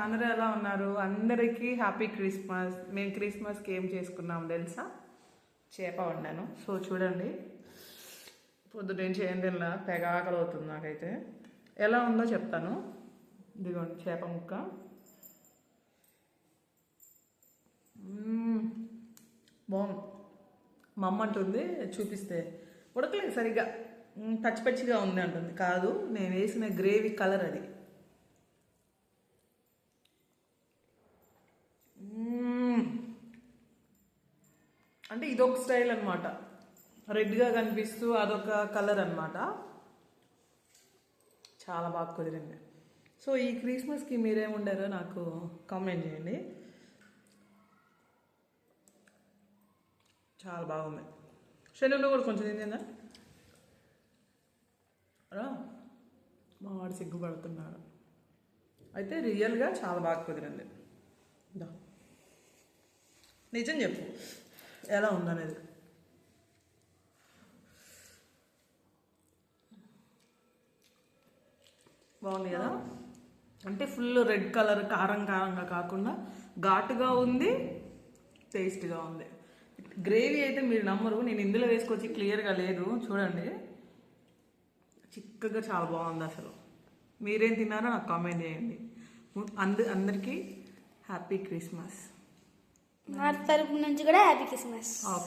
అందరూ ఎలా ఉన్నారు? అందరికీ హ్యాపీ క్రిస్మస్. మేము క్రిస్మస్కి ఏం చేసుకున్నాం తెలుసా? చేప వండాను. సో చూడండి, పొద్దున్న ఏం చేయండి, ఇలా తెగ ఆకలి అవుతుంది నాకైతే. ఎలా ఉందో చెప్తాను. ఇదిగోండి చేప ముక్క. బాగుంది. మా అమ్మ అంటుంది చూపిస్తే, ఉడకలేదు సరిగ్గా, పచ్చి పచ్చిగా ఉంది అంటుంది. కాదు, నేను వేసిన గ్రేవీ కలర్ అది. అంటే ఇదొక స్టైల్ అనమాట, రెడ్గా కనిపిస్తూ అదొక కలర్ అనమాట. చాలా బాగా కుదిరింది. సో ఈ క్రిస్మస్కి మీరేముండారో నాకు కామెంట్ చేయండి. చాలా బాగుంది. శనువులో కూడా కొంచెం తిందా రా, మా వాడు సిగ్గుపడుతున్నాడు. అయితే రియల్గా చాలా బాగా కుదిరింది. నిజం చెప్పు, ఎలా ఉందనేది. బాగుంది కదా? అంటే ఫుల్ రెడ్ కలర్, కారం కారంగా కాకుండా ఘాటుగా ఉంది, టేస్ట్గా ఉంది. గ్రేవీ అయితే మీరు నమ్మరు, నేను ఇందులో వేసుకొచ్చి క్లియర్గా లేదు చూడండి. చిక్కగా చాలా బాగుంది అసలు. మీరేం తిన్నారో నాకు కామెంట్ చేయండి. అందరికీ హ్యాపీ క్రిస్మస్. నా తరపు నుంచి కూడా హ్యాపీ క్రిస్మస్.